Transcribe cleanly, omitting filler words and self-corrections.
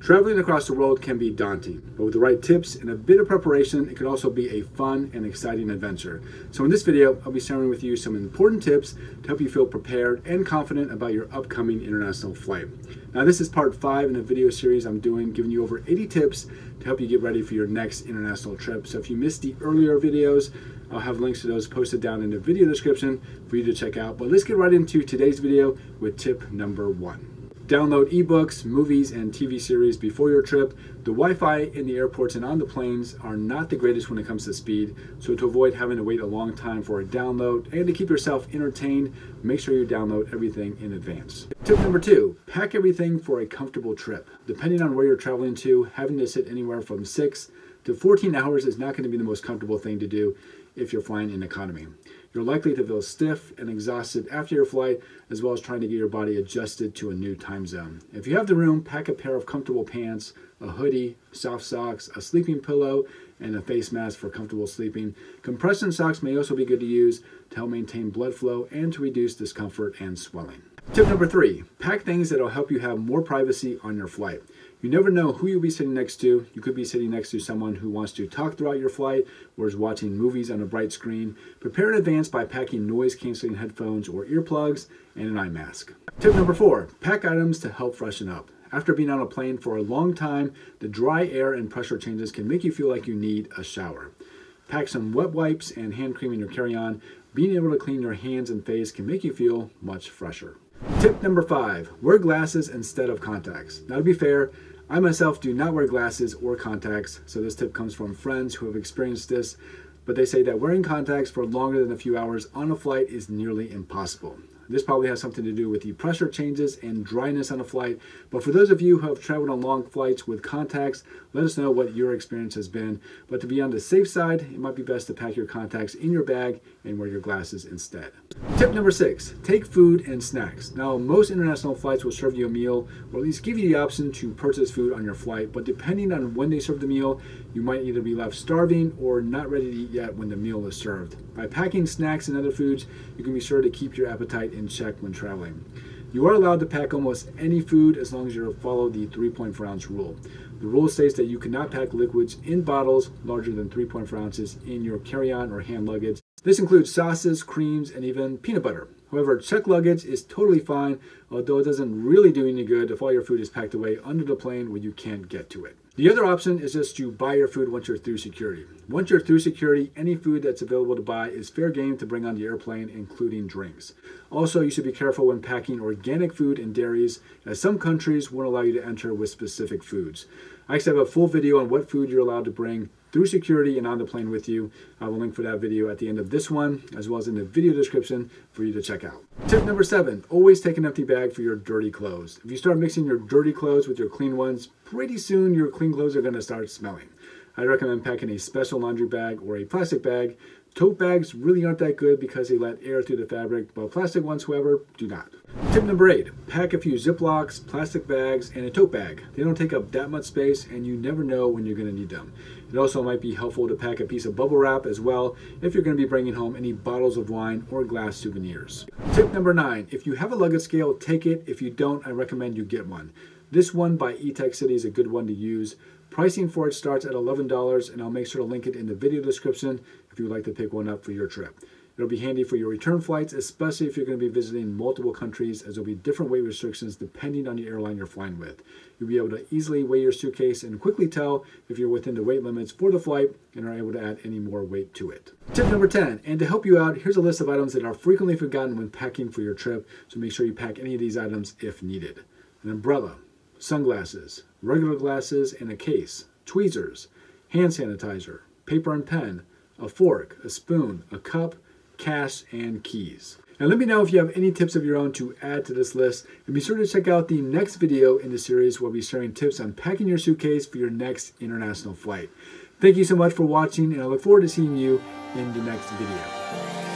Traveling across the world can be daunting, but with the right tips and a bit of preparation, it can also be a fun and exciting adventure. So in this video, I'll be sharing with you some important tips to help you feel prepared and confident about your upcoming international flight. Now this is part 5 in a video series I'm doing, giving you over 80 tips to help you get ready for your next international trip. So if you missed the earlier videos, I'll have links to those posted down in the video description for you to check out. But let's get right into today's video with tip number 1. Download ebooks, movies, and TV series before your trip. The Wi-Fi in the airports and on the planes are not the greatest when it comes to speed, so to avoid having to wait a long time for a download and to keep yourself entertained, make sure you download everything in advance. Tip number 2, pack everything for a comfortable trip. Depending on where you're traveling to, having to sit anywhere from 6 to 14 hours is not going to be the most comfortable thing to do if you're flying in economy. You're likely to feel stiff and exhausted after your flight, as well as trying to get your body adjusted to a new time zone. If you have the room, pack a pair of comfortable pants, a hoodie, soft socks, a sleeping pillow, and a face mask for comfortable sleeping. Compression socks may also be good to use to help maintain blood flow and to reduce discomfort and swelling. Tip number 3, pack things that will help you have more privacy on your flight. You never know who you'll be sitting next to. You could be sitting next to someone who wants to talk throughout your flight or is watching movies on a bright screen. Prepare in advance by packing noise-canceling headphones or earplugs and an eye mask. Tip number 4, pack items to help freshen up. After being on a plane for a long time, the dry air and pressure changes can make you feel like you need a shower. Pack some wet wipes and hand cream in your carry-on. Being able to clean your hands and face can make you feel much fresher. Tip number 5, wear glasses instead of contacts. Now to be fair, I myself do not wear glasses or contacts, so this tip comes from friends who have experienced this, but they say that wearing contacts for longer than a few hours on a flight is nearly impossible. This probably has something to do with the pressure changes and dryness on a flight, but for those of you who have traveled on long flights with contacts, let us know what your experience has been. But to be on the safe side, it might be best to pack your contacts in your bag and wear your glasses instead. Tip number 6, take food and snacks. Now, most international flights will serve you a meal, or at least give you the option to purchase food on your flight, but depending on when they serve the meal, you might either be left starving or not ready to eat yet when the meal is served. By packing snacks and other foods, you can be sure to keep your appetite in check when traveling. You are allowed to pack almost any food as long as you follow the 3.4 ounce rule. The rule states that you cannot pack liquids in bottles larger than 3.4 ounces in your carry-on or hand luggage. This includes sauces, creams, and even peanut butter. However, checked luggage is totally fine, although it doesn't really do any good if all your food is packed away under the plane where you can't get to it. The other option is just to buy your food once you're through security. Once you're through security, any food that's available to buy is fair game to bring on the airplane, including drinks. Also, you should be careful when packing organic food and dairies, as some countries won't allow you to enter with specific foods. I actually have a full video on what food you're allowed to bring through security and on the plane with you. I will link for that video at the end of this one, as well as in the video description for you to check out. Tip number 7, always take an empty bag for your dirty clothes. If you start mixing your dirty clothes with your clean ones, pretty soon your clean clothes are going to start smelling. I'd recommend packing a special laundry bag or a plastic bag. Tote bags really aren't that good because they let air through the fabric, but plastic ones, however, do not. Tip number 8, pack a few Ziplocs, plastic bags, and a tote bag. They don't take up that much space and you never know when you're going to need them. It also might be helpful to pack a piece of bubble wrap as well if you're going to be bringing home any bottles of wine or glass souvenirs. Tip number 9, if you have a luggage scale, take it. If you don't, I recommend you get one. This one by eTech City is a good one to use. Pricing for it starts at $11, and I'll make sure to link it in the video description if you would like to pick one up for your trip. It'll be handy for your return flights, especially if you're going to be visiting multiple countries, as there'll be different weight restrictions depending on the airline you're flying with. You'll be able to easily weigh your suitcase and quickly tell if you're within the weight limits for the flight and are able to add any more weight to it. Tip number 10, and to help you out, here's a list of items that are frequently forgotten when packing for your trip, so make sure you pack any of these items if needed. An umbrella, sunglasses, regular glasses and a case, tweezers, hand sanitizer, paper and pen, a fork, a spoon, a cup, cash, and keys. Now let me know if you have any tips of your own to add to this list, and be sure to check out the next video in the series where we'll be sharing tips on packing your suitcase for your next international flight. Thank you so much for watching, and I look forward to seeing you in the next video.